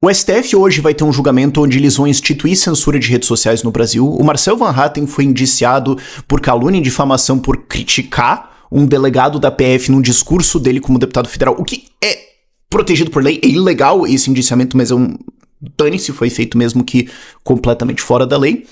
O STF hoje vai ter um julgamento onde eles vão instituir censura de redes sociais no Brasil. O Marcel Van Hatten foi indiciado por calúnia e difamação por criticar um delegado da PF num discurso dele como deputado federal, o que é protegido por lei. É ilegal esse indiciamento, mas dane-se, foi feito mesmo que completamente fora da lei.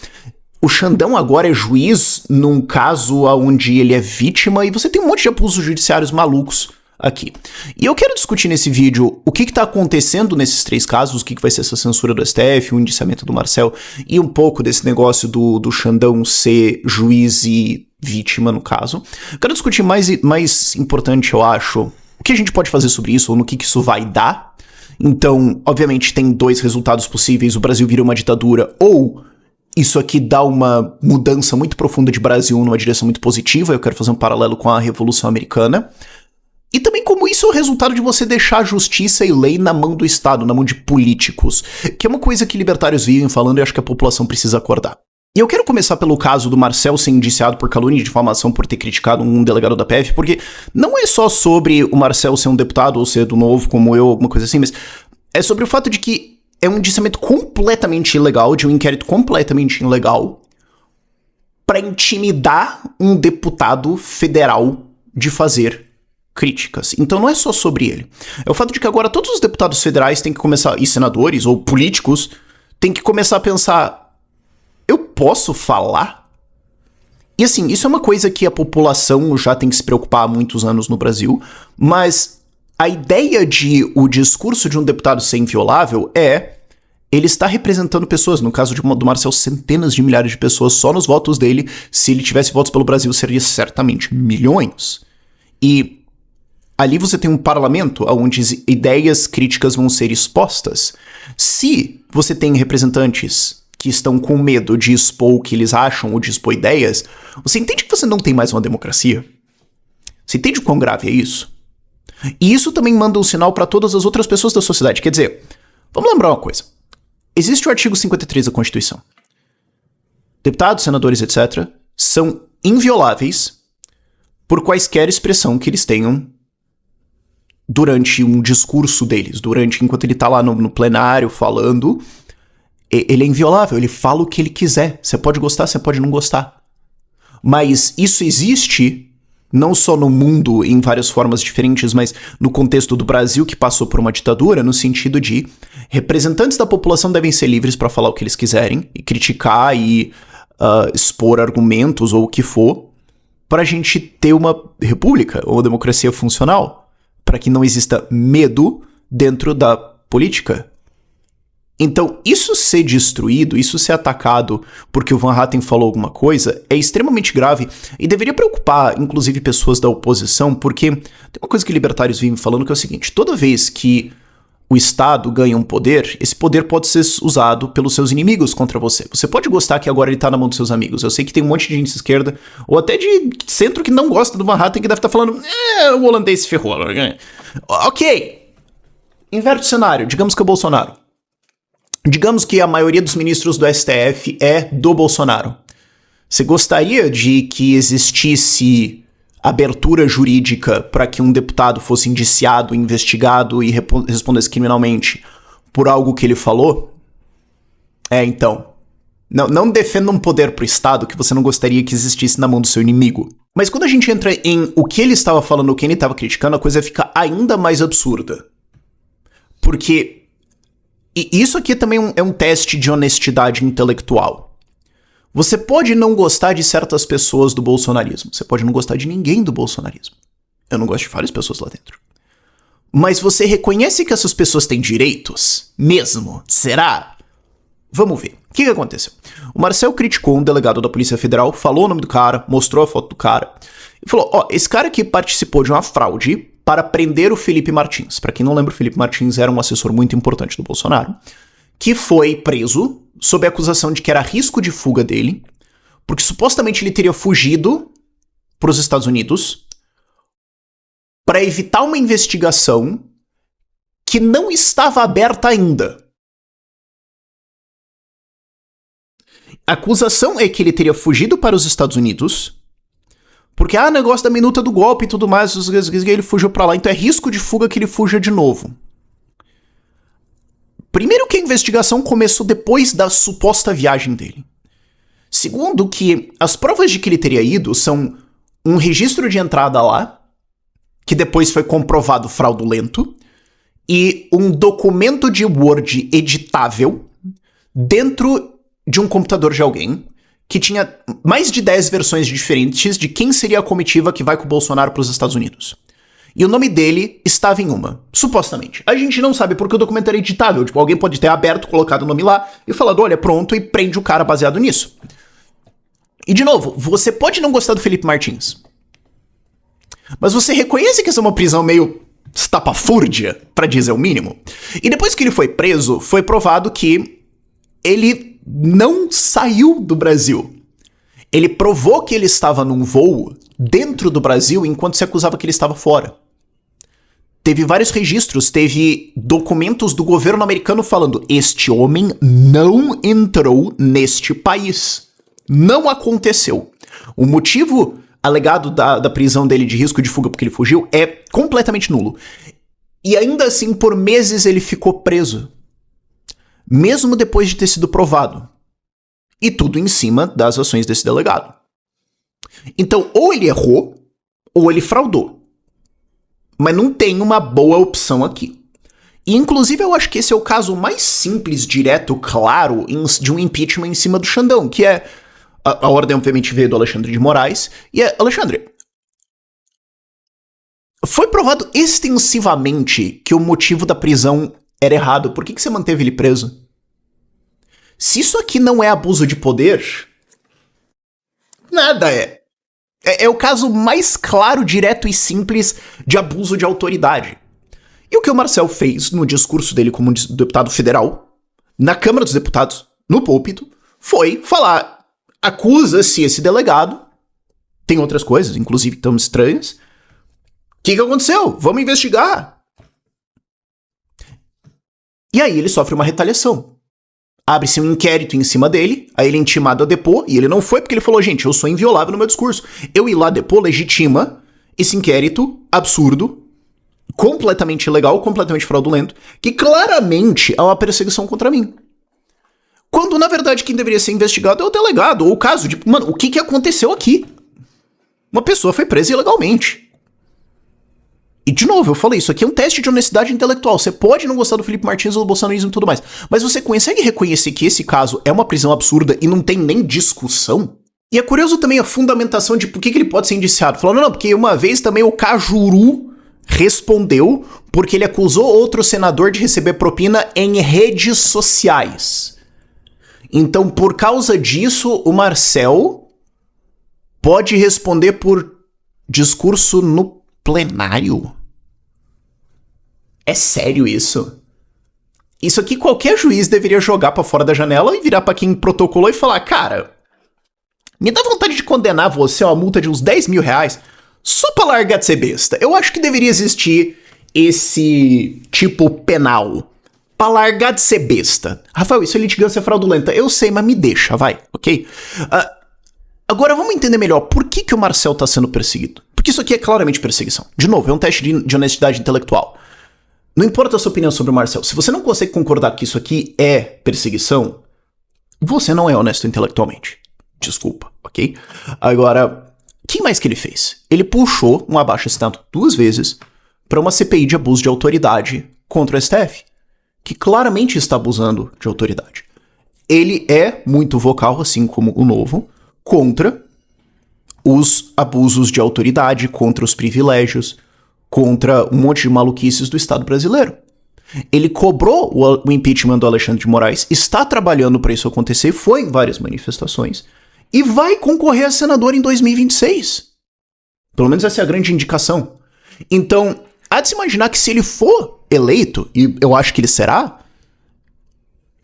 O Xandão agora é juiz num caso onde ele é vítima e você tem um monte de abusos judiciários malucos aqui. E eu quero discutir nesse vídeo o que está acontecendo nesses três casos, o que vai ser essa censura do STF, o indiciamento do Marcel e um pouco desse negócio do Xandão ser juiz e vítima no caso. Quero discutir mais importante, eu acho, o que a gente pode fazer sobre isso, ou no que isso vai dar. Então, obviamente, tem dois resultados possíveis: o Brasil vira uma ditadura, ou isso aqui dá uma mudança muito profunda de Brasil numa direção muito positiva. Eu quero fazer um paralelo com a Revolução Americana. E também como isso é o resultado de você deixar a justiça e lei na mão do Estado, na mão de políticos, que é uma coisa que libertários vivem falando e acho que a população precisa acordar. E eu quero começar pelo caso do Marcel ser indiciado por calúnia e difamação por ter criticado um delegado da PF, porque não é só sobre o Marcel ser um deputado ou ser do Novo como eu, alguma coisa assim, mas é sobre o fato de que é um indiciamento completamente ilegal, de um inquérito completamente ilegal, para intimidar um deputado federal de fazer críticas. Então não é só sobre ele. É o fato de que agora todos os deputados federais têm que começar, e senadores ou políticos, têm que começar a pensar: eu posso falar? E assim, isso é uma coisa que a população já tem que se preocupar há muitos anos no Brasil, mas a ideia de o discurso de um deputado ser inviolável é ele está representando pessoas, no caso do Marcel, centenas de milhares de pessoas só nos votos dele. Se ele tivesse votos pelo Brasil, seria certamente milhões. E ali você tem um parlamento onde ideias críticas vão ser expostas. Se você tem representantes que estão com medo de expor o que eles acham ou de expor ideias, você entende que você não tem mais uma democracia? Você entende o quão grave é isso? E isso também manda um sinal para todas as outras pessoas da sociedade. Quer dizer, vamos lembrar uma coisa. Existe o artigo 53 da Constituição. Deputados, senadores, etc., são invioláveis por quaisquer expressão que eles tenham durante um discurso deles, enquanto ele tá lá no plenário falando. Ele é inviolável, ele fala o que ele quiser. Você pode gostar, você pode não gostar. Mas isso existe não só no mundo em várias formas diferentes, mas no contexto do Brasil, que passou por uma ditadura, no sentido de representantes da população devem ser livres para falar o que eles quiserem, e criticar e expor argumentos ou o que for, para a gente ter uma república ou uma democracia funcional, para que não exista medo dentro da política. Então, isso ser destruído, isso ser atacado porque o Van Hatten falou alguma coisa, é extremamente grave e deveria preocupar, inclusive, pessoas da oposição, porque tem uma coisa que libertários vivem falando que é o seguinte: toda vez que o Estado ganha um poder, esse poder pode ser usado pelos seus inimigos contra você. Você pode gostar que agora ele tá na mão dos seus amigos. Eu sei que tem um monte de gente de esquerda, ou até de centro, que não gosta do Van Hatten, que deve estar falando: o holandês se ferrou. Ok. Inverte o cenário. Digamos que é o Bolsonaro. Digamos que a maioria dos ministros do STF é do Bolsonaro. Você gostaria de que existisse abertura jurídica para que um deputado fosse indiciado, investigado e respondesse criminalmente por algo que ele falou? Então. Não defenda um poder pro Estado que você não gostaria que existisse na mão do seu inimigo. Mas quando a gente entra em o que ele estava falando, o que ele estava criticando, a coisa fica ainda mais absurda. Porque e isso aqui também é um teste de honestidade intelectual. Você pode não gostar de certas pessoas do bolsonarismo. Você pode não gostar de ninguém do bolsonarismo. Eu não gosto de várias pessoas lá dentro. Mas você reconhece que essas pessoas têm direitos? Mesmo? Será? Vamos ver. O que aconteceu? O Marcel criticou um delegado da Polícia Federal, falou o nome do cara, mostrou a foto do cara, e falou: esse cara aqui participou de uma fraude para prender o Felipe Martins. Para quem não lembra, o Felipe Martins era um assessor muito importante do Bolsonaro, que foi preso sob a acusação de que era risco de fuga dele, porque supostamente ele teria fugido para os Estados Unidos para evitar uma investigação que não estava aberta ainda. A acusação é que ele teria fugido para os Estados Unidos porque, negócio da minuta do golpe e tudo mais, ele fugiu pra lá, então é risco de fuga que ele fuja de novo. Primeiro que a investigação começou depois da suposta viagem dele. Segundo que as provas de que ele teria ido são um registro de entrada lá, que depois foi comprovado fraudulento, e um documento de Word editável dentro de um computador de alguém que tinha mais de 10 versões diferentes de quem seria a comitiva que vai com o Bolsonaro para os Estados Unidos. E o nome dele estava em uma, supostamente. A gente não sabe porque o documento era editável. Tipo, alguém pode ter aberto, colocado o nome lá e falado, olha, pronto, e prende o cara baseado nisso. E, de novo, você pode não gostar do Felipe Martins, mas você reconhece que essa é uma prisão meio estapafúrdia, pra dizer o mínimo. E depois que ele foi preso, foi provado que ele não saiu do Brasil. Ele provou que ele estava num voo dentro do Brasil enquanto se acusava que ele estava fora. Teve vários registros, teve documentos do governo americano falando: este homem não entrou neste país. Não aconteceu. O motivo alegado da prisão dele de risco de fuga porque ele fugiu é completamente nulo. E ainda assim, por meses ele ficou preso. Mesmo depois de ter sido provado. E tudo em cima das ações desse delegado. Então, ou ele errou, ou ele fraudou. Mas não tem uma boa opção aqui. E, inclusive, eu acho que esse é o caso mais simples, direto, claro, de um impeachment em cima do Xandão, que é... A ordem, obviamente, veio do Alexandre de Moraes. E, Alexandre, foi provado extensivamente que o motivo da prisão era errado. Por que você manteve ele preso? Se isso aqui não é abuso de poder, nada é. É o caso mais claro, direto e simples de abuso de autoridade. E o que o Marcel fez no discurso dele como deputado federal, na Câmara dos Deputados, no púlpito, foi falar: acusa-se esse delegado, tem outras coisas, inclusive tão estranhas. O que aconteceu? Vamos investigar. E aí ele sofre uma retaliação. Abre-se um inquérito em cima dele, aí ele é intimado a depor, e ele não foi porque ele falou: gente, eu sou inviolável no meu discurso. Eu ir lá depor legitima esse inquérito absurdo, completamente ilegal, completamente fraudulento, que claramente é uma perseguição contra mim. Quando, na verdade, quem deveria ser investigado é o delegado, ou o caso de... Mano, o que aconteceu aqui? Uma pessoa foi presa ilegalmente. E, de novo, eu falei, isso aqui é um teste de honestidade intelectual. Você pode não gostar do Felipe Martins ou do bolsonarismo e tudo mais, mas você consegue reconhecer que esse caso é uma prisão absurda e não tem nem discussão? E é curioso também a fundamentação de por que ele pode ser indiciado. Falando, não, porque uma vez também o Cajuru respondeu porque ele acusou outro senador de receber propina em redes sociais. Então, por causa disso, o Marcel pode responder por discurso no plenário? É sério isso? Isso aqui qualquer juiz deveria jogar pra fora da janela e virar pra quem protocolou e falar: cara, me dá vontade de condenar você a uma multa de uns 10 mil reais só pra largar de ser besta. Eu acho que deveria existir esse tipo penal. Pra largar de ser besta. Rafael, isso é litigância fraudulenta. Eu sei, mas me deixa, vai, ok? Agora vamos entender melhor por que o Marcel tá sendo perseguido. Porque isso aqui é claramente perseguição. De novo, é um teste de honestidade intelectual. Não importa a sua opinião sobre o Marcel. Se você não consegue concordar que isso aqui é perseguição, você não é honesto intelectualmente. Desculpa, ok? Agora, o que mais que ele fez? Ele puxou um abaixo-assinado 2 vezes pra uma CPI de abuso de autoridade contra o STF, que claramente está abusando de autoridade. Ele é muito vocal, assim como o Novo, contra os abusos de autoridade, contra os privilégios, contra um monte de maluquices do Estado brasileiro. Ele cobrou o impeachment do Alexandre de Moraes, está trabalhando para isso acontecer, foi em várias manifestações, e vai concorrer a senador em 2026. Pelo menos essa é a grande indicação. Então, há de se imaginar que se ele for eleito, e eu acho que ele será,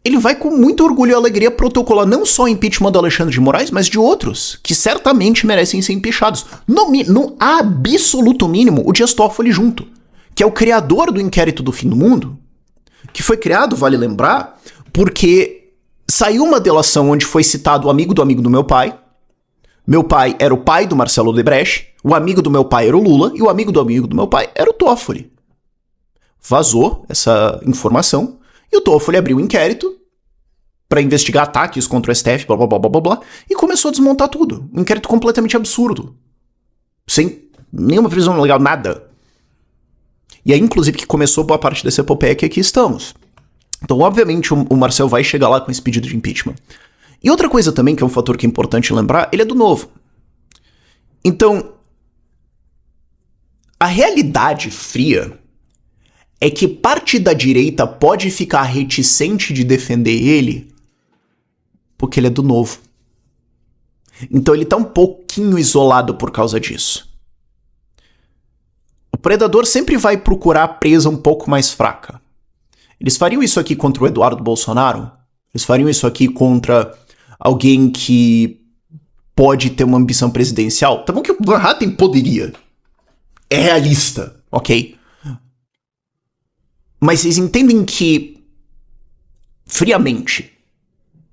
ele vai com muito orgulho e alegria protocolar não só o impeachment do Alexandre de Moraes, mas de outros, que certamente merecem ser empichados. No absoluto mínimo, o Dias Toffoli junto, que é o criador do inquérito do fim do mundo, que foi criado, vale lembrar, porque saiu uma delação onde foi citado o amigo do meu pai. Meu pai era o pai do Marcelo Odebrecht, o amigo do meu pai era o Lula, e o amigo do meu pai era o Toffoli. Vazou essa informação, E o Toffoli abriu um inquérito pra investigar ataques contra o STF, blá blá blá blá blá blá, e começou a desmontar tudo. Um inquérito completamente absurdo. Sem nenhuma previsão legal, nada. E aí, inclusive, que começou boa parte dessa epopeia que aqui estamos. Então, obviamente, o Marcel vai chegar lá com esse pedido de impeachment. E outra coisa também, que é um fator que é importante lembrar, ele é do Novo. Então, a realidade fria é que parte da direita pode ficar reticente de defender ele porque ele é do Novo. Então ele tá um pouquinho isolado por causa disso. O predador sempre vai procurar a presa um pouco mais fraca. Eles fariam isso aqui contra o Eduardo Bolsonaro? Eles fariam isso aqui contra alguém que pode ter uma ambição presidencial? Tá bom que o Van Hatten poderia. É realista, ok? Mas vocês entendem que, friamente,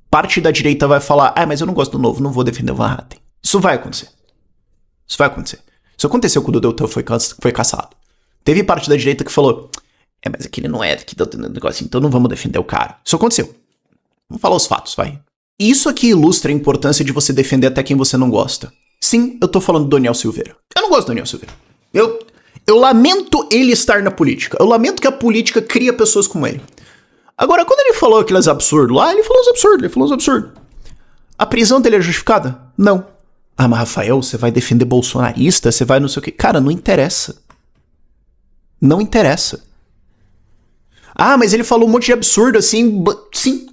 parte da direita vai falar, mas eu não gosto do Novo, não vou defender o Van Hatten. Isso vai acontecer. Isso vai acontecer. Isso aconteceu quando o Deltan foi caçado. Teve parte da direita que falou, mas aquele não é que Deltan é um negócio, então não vamos defender o cara. Isso aconteceu. Vamos falar os fatos, vai. E isso aqui ilustra a importância de você defender até quem você não gosta. Sim, eu tô falando do Daniel Silveira. Eu não gosto do Daniel Silveira. Eu lamento ele estar na política. Eu lamento que a política cria pessoas como ele. Agora, quando ele falou aqueles absurdos lá, ele falou uns absurdos. A prisão dele é justificada? Não. Mas Rafael, você vai defender bolsonarista? Você vai não sei o quê? Cara, não interessa. Não interessa. Mas ele falou um monte de absurdo assim. Sim.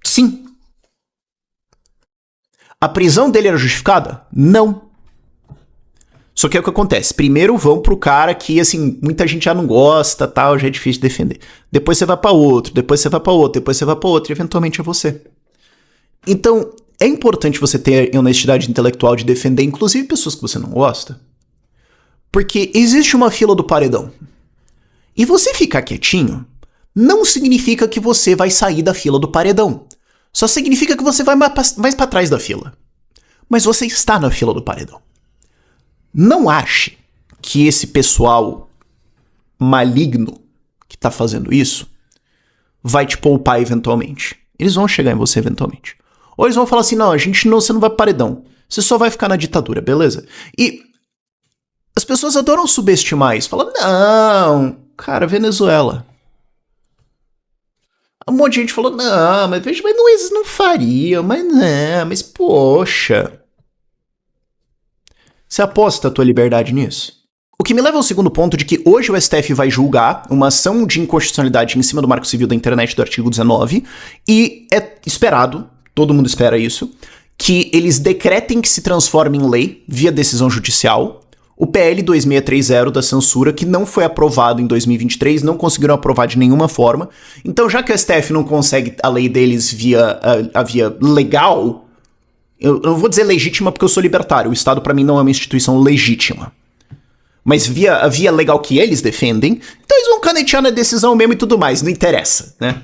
Sim. A prisão dele era justificada? Não. Só que é o que acontece. Primeiro vão pro cara que, assim, muita gente já não gosta, tal, já é difícil de defender. Depois você vai pra outro, depois você vai pra outro, depois você vai pra outro, e eventualmente é você. Então, é importante você ter honestidade intelectual de defender, inclusive, pessoas que você não gosta. Porque existe uma fila do paredão. E você ficar quietinho não significa que você vai sair da fila do paredão. Só significa que você vai mais pra trás da fila. Mas você está na fila do paredão. Não ache que esse pessoal maligno que tá fazendo isso vai te poupar eventualmente. Eles vão chegar em você eventualmente. Ou eles vão falar assim, você não vai pro paredão. Você só vai ficar na ditadura, beleza? E as pessoas adoram subestimar isso. Falam, não, cara, Venezuela. Um monte de gente falou, mas veja, mas não faria, mas poxa. Você aposta a tua liberdade nisso? O que me leva ao segundo ponto de que hoje o STF vai julgar uma ação de inconstitucionalidade em cima do Marco Civil da Internet do artigo 19 e é esperado, todo mundo espera isso, que eles decretem que se transforme em lei via decisão judicial o PL 2630 da censura, que não foi aprovado em 2023, não conseguiram aprovar de nenhuma forma. Então, já que o STF não consegue a lei deles via a via legal, eu não vou dizer legítima porque eu sou libertário, o Estado pra mim não é uma instituição legítima. Mas a via legal que eles defendem, então eles vão canetear na decisão mesmo e tudo mais, não interessa, né?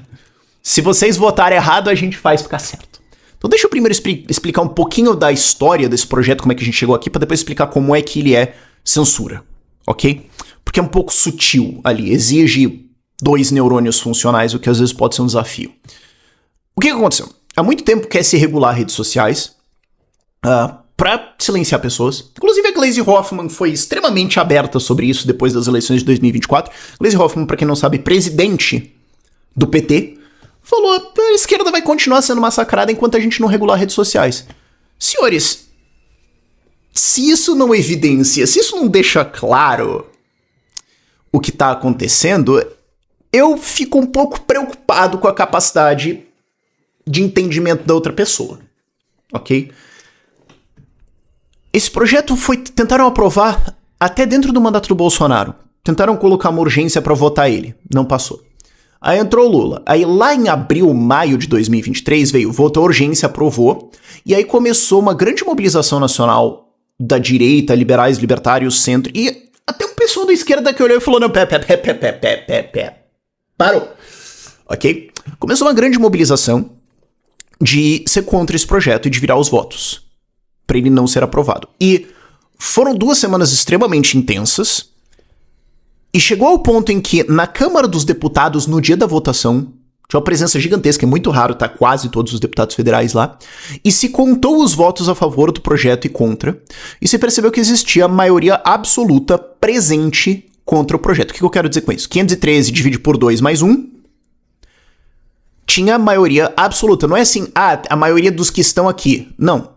Se vocês votarem errado, a gente faz ficar certo. Então deixa eu primeiro explicar um pouquinho da história desse projeto, como é que a gente chegou aqui, pra depois explicar como é que ele é censura, ok? Porque é um pouco sutil ali, exige 2 neurônios funcionais, o que às vezes pode ser um desafio. O que aconteceu? Há muito tempo quer se regular redes sociais, pra silenciar pessoas. Inclusive a Gleisi Hoffmann foi extremamente aberta sobre isso depois das eleições de 2024. Gleisi Hoffmann, pra quem não sabe, presidente do PT, falou, a esquerda vai continuar sendo massacrada enquanto a gente não regular redes sociais. Senhores, se isso não evidencia, se isso não deixa claro o que tá acontecendo, eu fico um pouco preocupado com a capacidade de entendimento da outra pessoa, ok? Esse projeto tentaram aprovar até dentro do mandato do Bolsonaro. Tentaram colocar uma urgência pra votar ele. Não passou. Aí entrou o Lula. Aí lá em abril, maio de 2023, veio, votou urgência, aprovou. E aí começou uma grande mobilização nacional da direita, liberais, libertários, centro. E até um pessoal da esquerda que olhou e falou, não, parou. Ok? Começou uma grande mobilização de ser contra esse projeto e de virar os votos para ele não ser aprovado. E foram 2 semanas extremamente intensas, E chegou ao ponto em que, na Câmara dos Deputados, no dia da votação, tinha uma presença gigantesca, é muito raro, tá quase todos os deputados federais lá, e se contou os votos a favor do projeto e contra, e se percebeu que existia maioria absoluta presente contra o projeto. O que eu quero dizer com isso? 513 divide por 2 mais 1, tinha maioria absoluta. Não é assim, a maioria dos que estão aqui. Não.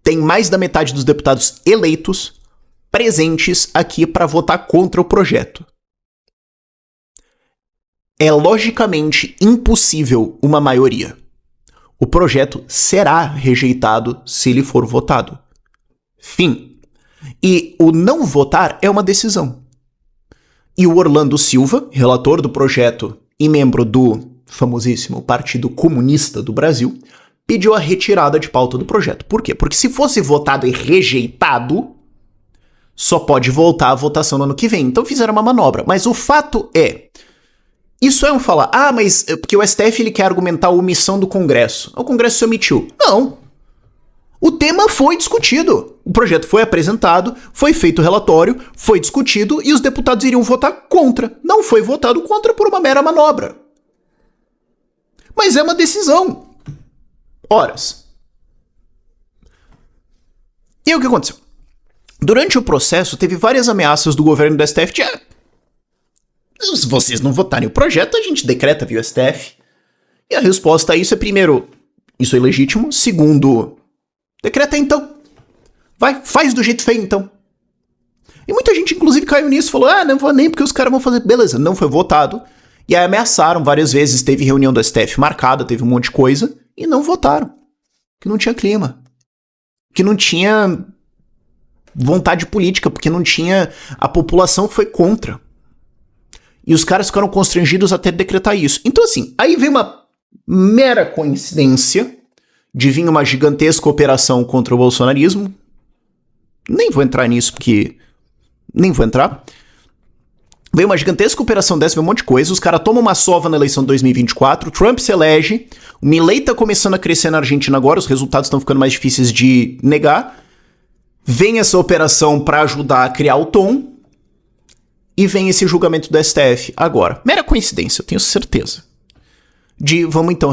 Tem mais da metade dos deputados eleitos presentes aqui para votar contra o projeto. É logicamente impossível uma maioria. O projeto será rejeitado se ele for votado. Fim. E o não votar é uma decisão. E o Orlando Silva, relator do projeto e membro do famosíssimo Partido Comunista do Brasil, pediu a retirada de pauta do projeto. Por quê? Porque se fosse votado e rejeitado, só pode voltar à votação no ano que vem. Então fizeram uma manobra. Mas o fato é, isso é um falar, mas porque o STF ele quer argumentar a omissão do Congresso. O Congresso se omitiu. Não. O tema foi discutido. O projeto foi apresentado, foi feito o relatório, foi discutido e os deputados iriam votar contra. Não foi votado contra por uma mera manobra. Mas é uma decisão. Horas. E aí o que aconteceu? Durante o processo, teve várias ameaças do governo do STF de se vocês não votarem o projeto, a gente decreta via STF. E a resposta a isso é, primeiro, isso é ilegítimo. Segundo, decreta então. Vai, faz do jeito feio então. E muita gente, inclusive, caiu nisso, falou, não vou nem porque os caras vão fazer. Beleza, não foi votado. E aí ameaçaram várias vezes, teve reunião do STF marcada, teve um monte de coisa, e não votaram. Que não tinha clima. Que não tinha vontade política, porque não tinha... A população foi contra. E os caras ficaram constrangidos até decretar isso. Então assim, aí vem uma mera coincidência de vir uma gigantesca operação contra o bolsonarismo. Nem vou entrar nisso, porque... Nem vou entrar. Veio uma gigantesca operação dessa, veio um monte de coisa, os caras tomam uma sova na eleição de 2024, Trump se elege, o Milei tá começando a crescer na Argentina agora, os resultados estão ficando mais difíceis de negar, vem essa operação pra ajudar a criar o tom, e vem esse julgamento do STF agora. Mera coincidência, eu tenho certeza. De vamos então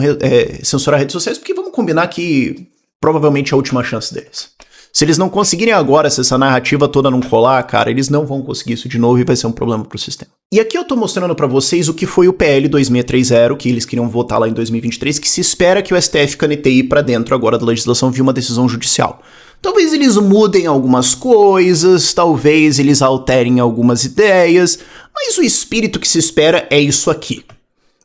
censurar redes sociais, porque vamos combinar que provavelmente é a última chance deles. Se eles não conseguirem agora, se essa narrativa toda não colar, cara, eles não vão conseguir isso de novo e vai ser um problema pro sistema. E aqui eu tô mostrando pra vocês o que foi o PL 2630, que eles queriam votar lá em 2023, que se espera que o STF caneteie pra dentro agora da legislação via uma decisão judicial. Talvez eles mudem algumas coisas, talvez eles alterem algumas ideias, mas o espírito que se espera é isso aqui.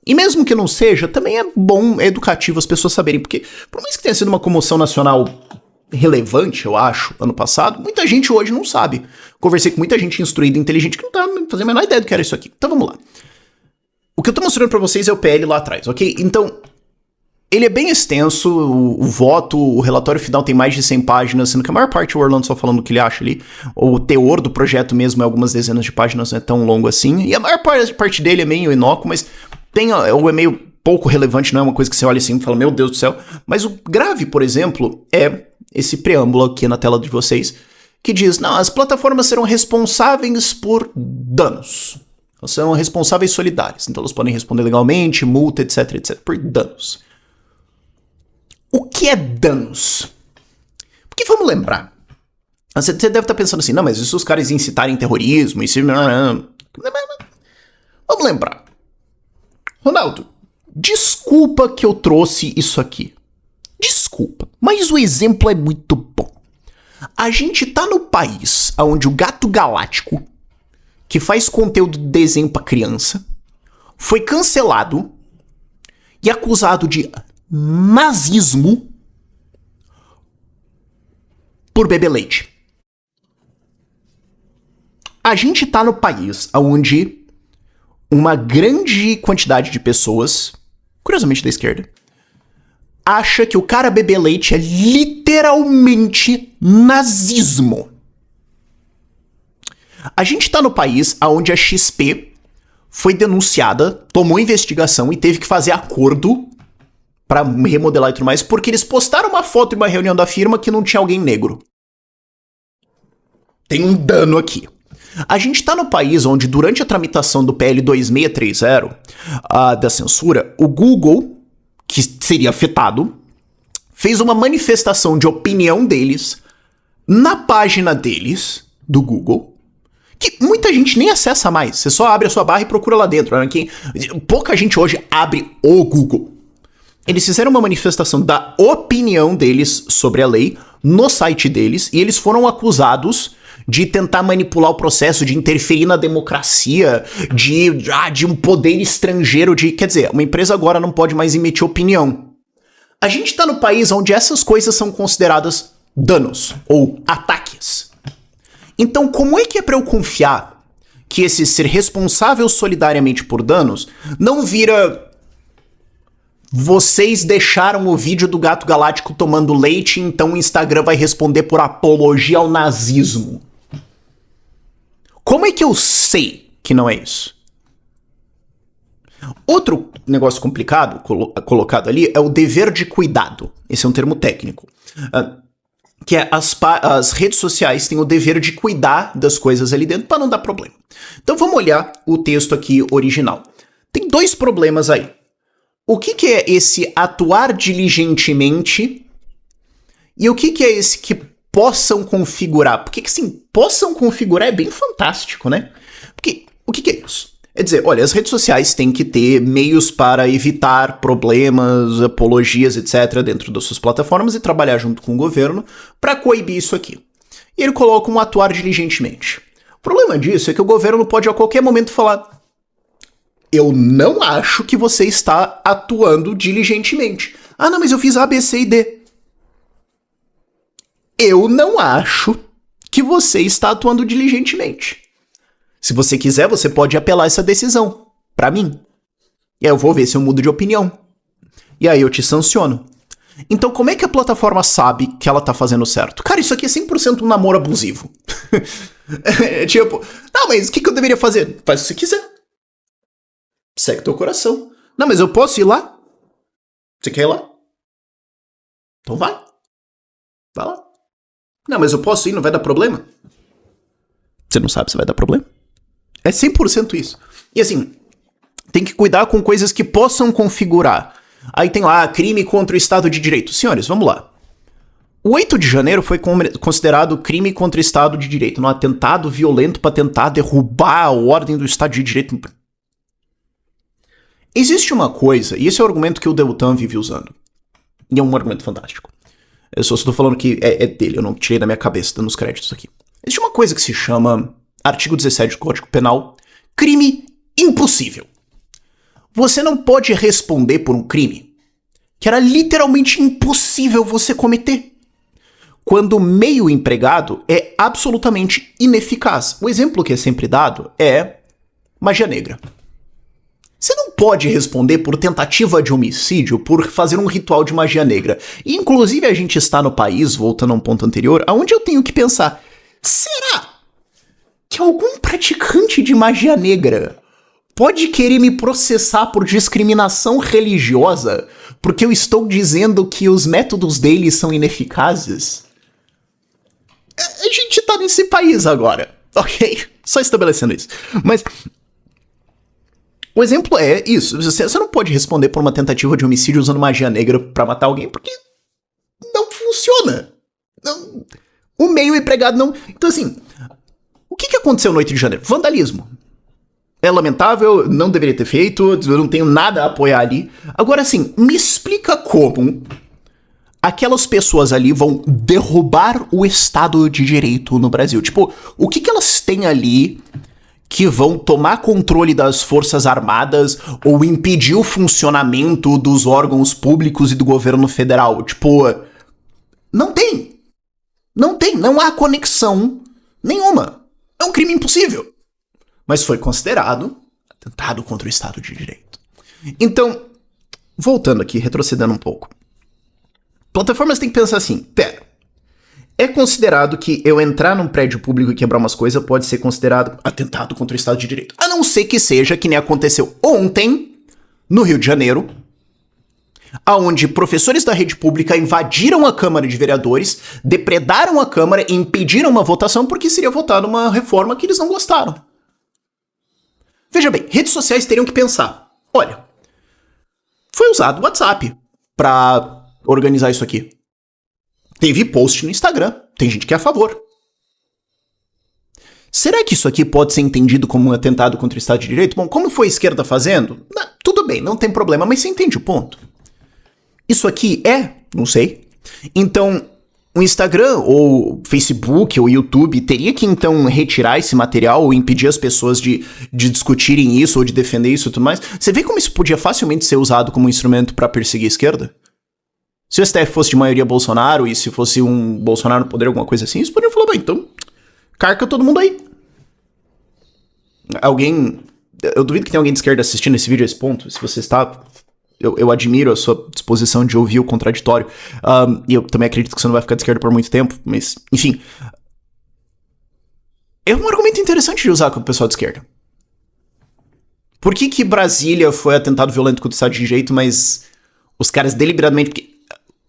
E mesmo que não seja, também é bom, é educativo as pessoas saberem, porque por mais que tenha sido uma comoção nacional relevante, eu acho, ano passado, muita gente hoje não sabe. Conversei com muita gente instruída e inteligente que não tá fazendo a menor ideia do que era isso aqui. Então vamos lá. O que eu tô mostrando pra vocês é o PL lá atrás, ok? Então, ele é bem extenso, o voto, o relatório final tem mais de 100 páginas, sendo que a maior parte é o Orlando só falando o que ele acha ali. O teor do projeto mesmo é algumas dezenas de páginas, não é tão longo assim. E a maior parte dele é meio inócuo, mas ou é meio pouco relevante, não é uma coisa que você olha assim e fala, meu Deus do céu. Mas o grave, por exemplo, é esse preâmbulo aqui na tela de vocês, que diz, não, as plataformas serão responsáveis por danos. Elas serão responsáveis solidárias. Então elas podem responder legalmente, multa, etc, etc, por danos. O que é danos? Porque vamos lembrar. Você deve estar pensando assim, não, mas e se os caras incitarem terrorismo? E se... Vamos lembrar. Ronaldo, desculpa que eu trouxe isso aqui. Desculpa, mas o exemplo é muito bom. A gente tá no país onde o Gato Galáctico, que faz conteúdo de desenho pra criança, foi cancelado e acusado de nazismo por beber leite. A gente tá no país onde uma grande quantidade de pessoas, curiosamente da esquerda, acha que o cara beber leite é literalmente nazismo. A gente tá no país onde a XP foi denunciada, tomou investigação e teve que fazer acordo pra remodelar e tudo mais, porque eles postaram uma foto em uma reunião da firma que não tinha alguém negro. Tem um dano aqui. A gente está no país onde, durante a tramitação do PL 2630, da censura, o Google, que seria afetado, fez uma manifestação de opinião deles na página deles, do Google, que muita gente nem acessa mais. Você só abre a sua barra e procura lá dentro. Né? Pouca gente hoje abre o Google. Eles fizeram uma manifestação da opinião deles sobre a lei no site deles e eles foram acusados de tentar manipular o processo, de interferir na democracia, de um poder estrangeiro, quer dizer, uma empresa agora não pode mais emitir opinião. A gente tá no país onde essas coisas são consideradas danos ou ataques. Então, como é que é pra eu confiar que esse ser responsável solidariamente por danos não vira... Vocês deixaram o vídeo do gato galáctico tomando leite, então o Instagram vai responder por apologia ao nazismo. Como é que eu sei que não é isso? Outro negócio complicado colocado ali é o dever de cuidado. Esse é um termo técnico. Que é as redes sociais têm o dever de cuidar das coisas ali dentro para não dar problema. Então vamos olhar o texto aqui original. Tem dois problemas aí. O que é esse atuar diligentemente e o que é esse que possam configurar? Porque assim, possam configurar é bem fantástico, né? Porque o que é isso? É dizer, olha, as redes sociais têm que ter meios para evitar problemas, apologias, etc. dentro das suas plataformas e trabalhar junto com o governo para coibir isso aqui. E ele coloca um atuar diligentemente. O problema disso é que o governo pode a qualquer momento falar: eu não acho que você está atuando diligentemente. Ah, não, mas eu fiz A, B, C e D. Eu não acho que você está atuando diligentemente. Se você quiser, você pode apelar essa decisão pra mim. E aí eu vou ver se eu mudo de opinião. E aí eu te sanciono. Então como é que a plataforma sabe que ela tá fazendo certo? Cara, isso aqui é 100% um namoro abusivo. Tipo, não, mas o que eu deveria fazer? Faz o que você quiser. Segue teu coração. Não, mas eu posso ir lá? Você quer ir lá? Então vai. Vai lá. Não, mas eu posso ir, não vai dar problema? Você não sabe se vai dar problema? É 100% isso. E assim, tem que cuidar com coisas que possam configurar. Aí tem lá, crime contra o Estado de Direito. Senhores, vamos lá. O 8 de janeiro foi considerado crime contra o Estado de Direito, um atentado violento para tentar derrubar a ordem do Estado de Direito. Existe uma coisa, e esse é o argumento que o Deltan vive usando. E é um argumento fantástico. Eu só estou falando que é dele, eu não tirei da minha cabeça, dando os créditos aqui. Existe uma coisa que se chama artigo 17 do Código Penal, crime impossível. Você não pode responder por um crime que era literalmente impossível você cometer, quando o meio empregado é absolutamente ineficaz. O exemplo que é sempre dado é magia negra. Você não pode responder por tentativa de homicídio por fazer um ritual de magia negra. E, inclusive, a gente está no país, voltando a um ponto anterior, onde eu tenho que pensar, será que algum praticante de magia negra pode querer me processar por discriminação religiosa porque eu estou dizendo que os métodos dele são ineficazes? A gente tá nesse país agora, ok? Só estabelecendo isso. Mas o exemplo é isso. Você não pode responder por uma tentativa de homicídio usando magia negra pra matar alguém porque não funciona. Não, o meio empregado não... Então assim, o que aconteceu no 8 de janeiro? Vandalismo. É lamentável, não deveria ter feito, eu não tenho nada a apoiar ali. Agora assim, me explica como aquelas pessoas ali vão derrubar o Estado de Direito no Brasil. Tipo, o que elas têm ali que vão tomar controle das Forças Armadas ou impedir o funcionamento dos órgãos públicos e do governo federal? Tipo, não tem. Não tem, não há conexão nenhuma. É um crime impossível. Mas foi considerado atentado contra o Estado de Direito. Então, voltando aqui, retrocedendo um pouco. Plataformas têm que pensar assim, pera, é considerado que eu entrar num prédio público e quebrar umas coisas pode ser considerado atentado contra o Estado de Direito. A não ser que seja que nem aconteceu ontem, no Rio de Janeiro, aonde professores da rede pública invadiram a Câmara de Vereadores, depredaram a Câmara e impediram uma votação porque seria votada uma reforma que eles não gostaram. Veja bem, redes sociais teriam que pensar, olha, foi usado o WhatsApp para organizar isso aqui. Teve post no Instagram, tem gente que é a favor. Será que isso aqui pode ser entendido como um atentado contra o Estado de Direito? Bom, como foi a esquerda fazendo? Tudo bem, não tem problema, mas você entende o ponto. Isso aqui não sei. Então, o Instagram ou Facebook ou YouTube teria que então retirar esse material ou impedir as pessoas de discutirem isso ou de defender isso e tudo mais? Você vê como isso podia facilmente ser usado como instrumento para perseguir a esquerda? Se o STF fosse de maioria Bolsonaro e se fosse um Bolsonaro no poder, alguma coisa assim, eles poderiam falar, bem, então carca todo mundo aí. Eu duvido que tenha alguém de esquerda assistindo esse vídeo a esse ponto. Se você está... Eu admiro a sua disposição de ouvir o contraditório. E eu também acredito que você não vai ficar de esquerda por muito tempo. Mas, enfim. É um argumento interessante de usar com o pessoal de esquerda. Por que Brasília foi atentado violento contra o Estado de Direito, mas os caras deliberadamente... Porque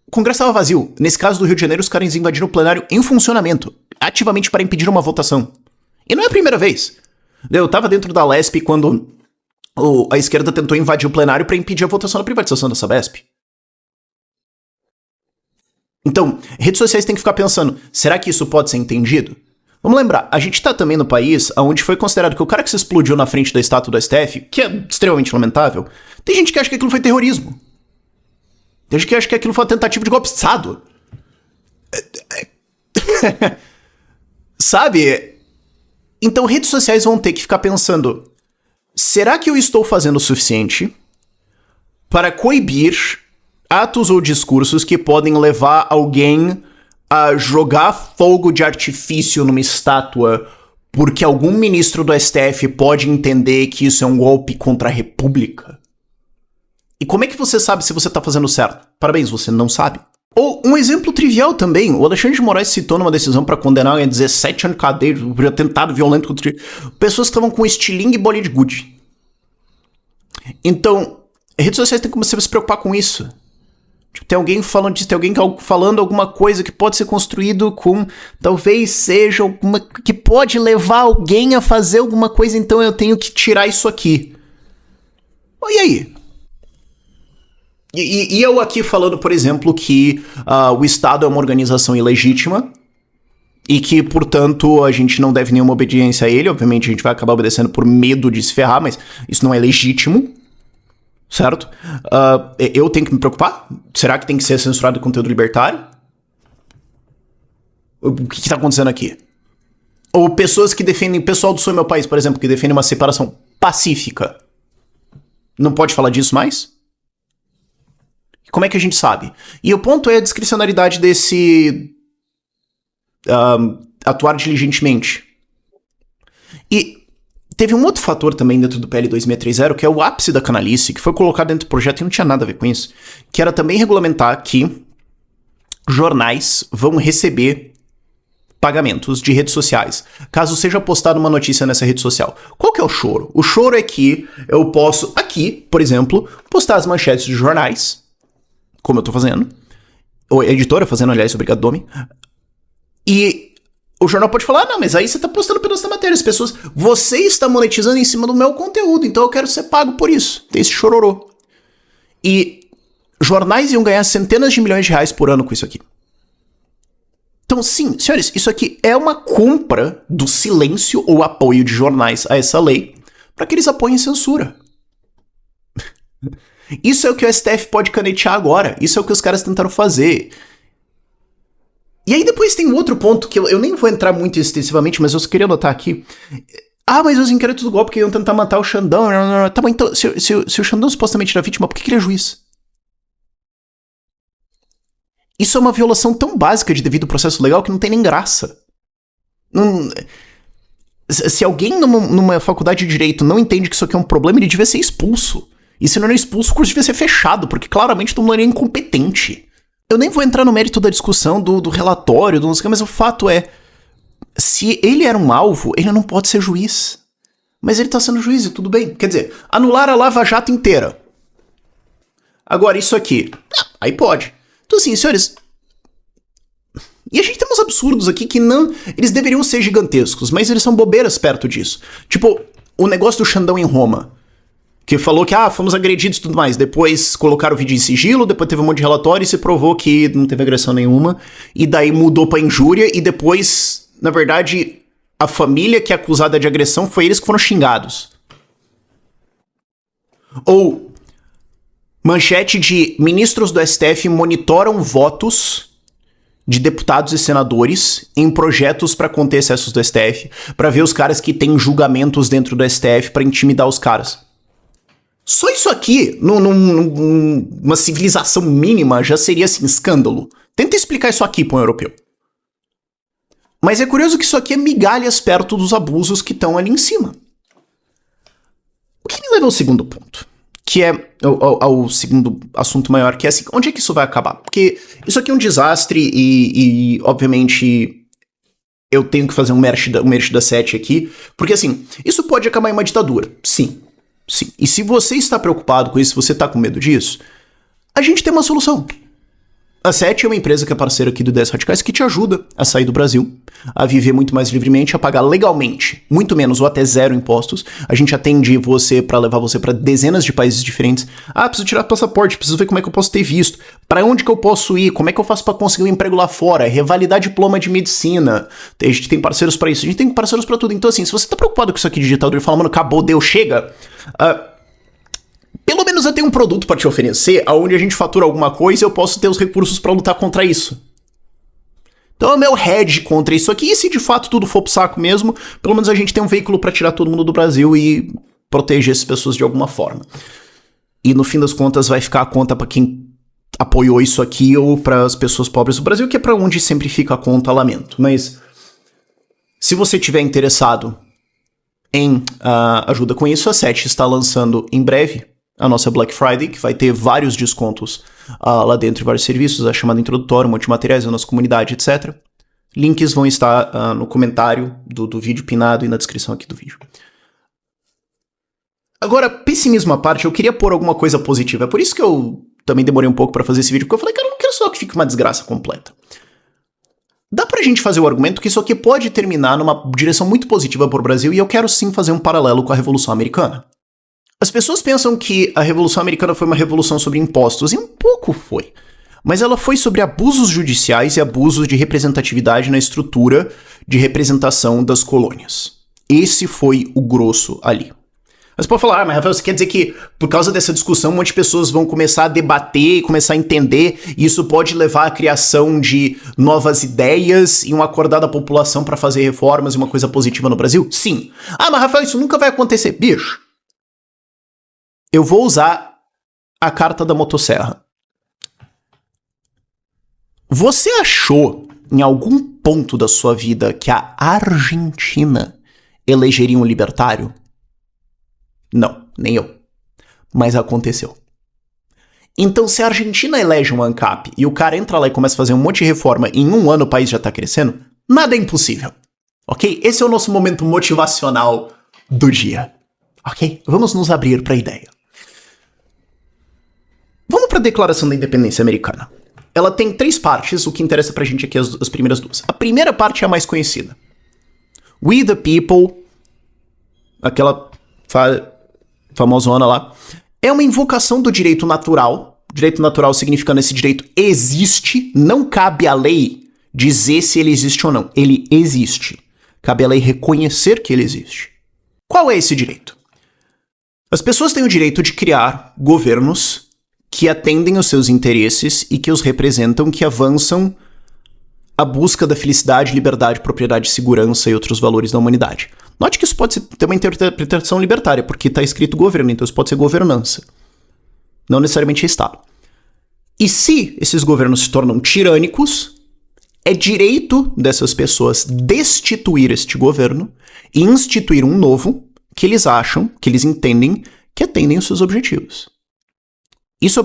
o Congresso estava vazio. Nesse caso do Rio de Janeiro, os caras invadiram o plenário em funcionamento. Ativamente para impedir uma votação. E não é a primeira vez. Eu tava dentro da Lesp quando... a esquerda tentou invadir o plenário para impedir a votação da privatização da Sabesp. Então, redes sociais têm que ficar pensando, será que isso pode ser entendido? Vamos lembrar, a gente tá também no país onde foi considerado que o cara que se explodiu na frente da estátua do STF, que é extremamente lamentável, tem gente que acha que aquilo foi terrorismo. Tem gente que acha que aquilo foi uma tentativa de golpe de Estado. Sabe? Então, redes sociais vão ter que ficar pensando... Será que eu estou fazendo o suficiente para coibir atos ou discursos que podem levar alguém a jogar fogo de artifício numa estátua porque algum ministro do STF pode entender que isso é um golpe contra a República? E como é que você sabe se você está fazendo certo? Parabéns, você não sabe. Ou um exemplo trivial também, o Alexandre de Moraes citou numa decisão para condenar em 17 anos de cadeia por atentado violento contra pessoas que estavam com estilingue e bolinha de gude. Então, redes sociais têm que começar a se preocupar com isso. Tipo, tem alguém falando disso, tem alguém falando alguma coisa que pode ser construído com, talvez seja alguma que pode levar alguém a fazer alguma coisa, então eu tenho que tirar isso aqui. E aí? E eu aqui falando, por exemplo, que o Estado é uma organização ilegítima e que, portanto, a gente não deve nenhuma obediência a ele. Obviamente, a gente vai acabar obedecendo por medo de se ferrar, mas isso não é legítimo, certo? Eu tenho que me preocupar? Será que tem que ser censurado o conteúdo libertário? O que está acontecendo aqui? Ou pessoas que defendem, pessoal do Sou Meu País, por exemplo, que defendem uma separação pacífica. Não pode falar disso mais? Como é que a gente sabe? E o ponto é a discricionariedade desse atuar diligentemente. E teve um outro fator também dentro do PL 2630, que é o ápice da canalice, que foi colocado dentro do projeto e não tinha nada a ver com isso, que era também regulamentar que jornais vão receber pagamentos de redes sociais, caso seja postada uma notícia nessa rede social. Qual que é o choro? O choro é que eu posso, aqui, por exemplo, postar as manchetes de jornais, como eu tô fazendo, ou a editora fazendo, aliás, obrigado, Domi, e o jornal pode falar, não, mas aí você tá postando pedaço da matéria, as pessoas, você está monetizando em cima do meu conteúdo, então eu quero ser pago por isso, tem esse chororô. E jornais iam ganhar centenas de milhões de reais por ano com isso aqui. Então, sim, senhores, isso aqui é uma compra do silêncio ou apoio de jornais a essa lei para que eles apoiem censura. Isso é o que o STF pode canetear agora. Isso é o que os caras tentaram fazer. E aí depois tem um outro ponto que eu nem vou entrar muito extensivamente, mas eu só queria anotar aqui. Mas os inquéritos do golpe que iam tentar matar o Xandão. Tá bom, então, se o Xandão supostamente era vítima, por que ele é juiz? Isso é uma violação tão básica de devido processo legal que não tem nem graça. Se alguém numa faculdade de direito não entende que isso aqui é um problema, ele devia ser expulso. E se não é expulso, o curso devia ser fechado, porque claramente todo mundo é incompetente. Eu nem vou entrar no mérito da discussão do relatório, mas o fato é, se ele era um alvo, ele não pode ser juiz. Mas ele tá sendo juiz e tudo bem. Quer dizer, anular a Lava Jato inteira. Agora, isso aqui, aí pode. Então, assim, senhores... E a gente tem uns absurdos aqui que não... Eles deveriam ser gigantescos, mas eles são bobeiras perto disso. Tipo, o negócio do Xandão em Roma, que falou que, fomos agredidos e tudo mais. Depois colocaram o vídeo em sigilo, depois teve um monte de relatório e se provou que não teve agressão nenhuma. E daí mudou pra injúria e depois, na verdade, a família que é acusada de agressão foi eles que foram xingados. Ou manchete de ministros do STF monitoram votos de deputados e senadores em projetos para conter excessos do STF, para ver os caras que têm julgamentos dentro do STF para intimidar os caras. Só isso aqui, numa civilização mínima, já seria assim, escândalo. Tenta explicar isso aqui para um europeu. Mas é curioso que isso aqui é migalhas perto dos abusos que estão ali em cima. O que me leva ao segundo ponto, que é ao segundo assunto maior, que é assim, onde é que isso vai acabar? Porque isso aqui é um desastre e obviamente, eu tenho que fazer um merch da 7 aqui, porque assim, isso pode acabar em uma ditadura, sim. Sim. E se você está preocupado com isso, se você está com medo disso, a gente tem uma solução. A 7 é uma empresa que é parceira aqui do Ideias Radicais que te ajuda a sair do Brasil, a viver muito mais livremente, a pagar legalmente muito menos ou até zero impostos. A gente atende você para levar você para dezenas de países diferentes. Preciso tirar passaporte, preciso ver como é que eu posso ter visto, para onde que eu posso ir, como é que eu faço para conseguir um emprego lá fora, revalidar diploma de medicina. A gente tem parceiros para isso, a gente tem parceiros para tudo. Então assim, se você tá preocupado com isso aqui de ditadura e fala, mano, acabou, deu, chega... pelo menos eu tenho um produto pra te oferecer, aonde a gente fatura alguma coisa e eu posso ter os recursos pra lutar contra isso. Então é o meu hedge contra isso aqui, e se de fato tudo for pro saco mesmo, pelo menos a gente tem um veículo pra tirar todo mundo do Brasil e proteger essas pessoas de alguma forma. E no fim das contas vai ficar a conta pra quem apoiou isso aqui ou pras pessoas pobres do Brasil, que é pra onde sempre fica a conta, lamento. Mas se você tiver interessado em ajuda com isso, a 7 está lançando em breve a nossa Black Friday, que vai ter vários descontos lá dentro de vários serviços, a chamada introdutória, multimateriais, a nossa comunidade, etc. Links vão estar no comentário do vídeo pinado e na descrição aqui do vídeo. Agora, pessimismo à parte, eu queria pôr alguma coisa positiva. É por isso que eu também demorei um pouco pra fazer esse vídeo, porque eu falei, cara, eu não quero só que fique uma desgraça completa. Dá pra gente fazer o argumento que isso aqui pode terminar numa direção muito positiva pro Brasil, e eu quero sim fazer um paralelo com a Revolução Americana. As pessoas pensam que a Revolução Americana foi uma revolução sobre impostos, e um pouco foi. Mas ela foi sobre abusos judiciais e abusos de representatividade na estrutura de representação das colônias. Esse foi o grosso ali. Mas pode falar, mas Rafael, você quer dizer que por causa dessa discussão um monte de pessoas vão começar a debater, começar a entender, e isso pode levar à criação de novas ideias e um acordar da população para fazer reformas e uma coisa positiva no Brasil? Sim. Mas Rafael, isso nunca vai acontecer. Bicho, eu vou usar a carta da motosserra. Você achou, em algum ponto da sua vida, que a Argentina elegeria um libertário? Não, nem eu. Mas aconteceu. Então, se a Argentina elege um ANCAP e o cara entra lá e começa a fazer um monte de reforma e em um ano o país já tá crescendo, nada é impossível. Ok? Esse é o nosso momento motivacional do dia. Ok? Vamos nos abrir pra ideia. Vamos para a Declaração da Independência Americana. Ela tem 3 partes, o que interessa pra gente aqui é as primeiras 2. A primeira parte é a mais conhecida. We the people, aquela famosona lá, é uma invocação do direito natural. Direito natural significando esse direito existe, não cabe à lei dizer se ele existe ou não. Ele existe. Cabe à lei reconhecer que ele existe. Qual é esse direito? As pessoas têm o direito de criar governos que atendem aos seus interesses e que os representam, que avançam a busca da felicidade, liberdade, propriedade, segurança e outros valores da humanidade. Note que isso pode ter uma interpretação libertária, porque está escrito governo, então isso pode ser governança. Não necessariamente é Estado. E se esses governos se tornam tirânicos, é direito dessas pessoas destituir este governo e instituir um novo que eles acham, que eles entendem, que atendem os seus objetivos. Isso é a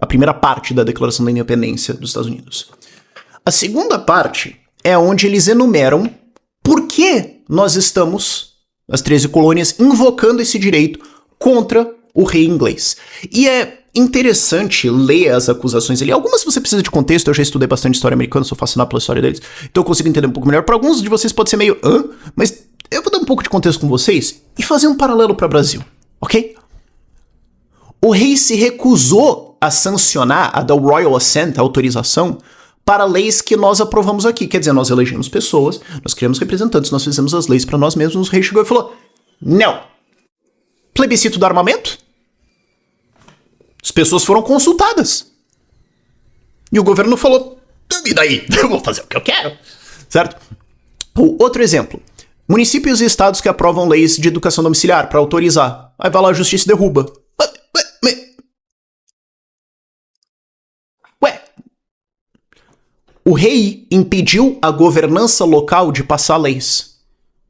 primeira parte da Declaração da Independência dos Estados Unidos. A segunda parte é onde eles enumeram por que nós estamos, as 13 colônias, invocando esse direito contra o rei inglês. E é interessante ler as acusações ali. Algumas você precisa de contexto, eu já estudei bastante história americana, sou fascinado pela história deles, então eu consigo entender um pouco melhor. Para alguns de vocês pode ser meio mas eu vou dar um pouco de contexto com vocês e fazer um paralelo para o Brasil, ok? O rei se recusou a sancionar, a dar o Royal Assent, a autorização, para leis que nós aprovamos aqui. Quer dizer, nós elegemos pessoas, nós criamos representantes, nós fizemos as leis para nós mesmos. O rei chegou e falou, não. Plebiscito do armamento? As pessoas foram consultadas. E o governo falou, e daí? Eu vou fazer o que eu quero. Certo? Outro exemplo. Municípios e estados que aprovam leis de educação domiciliar para autorizar. Aí vai lá a justiça e derruba. O rei impediu a governança local de passar leis.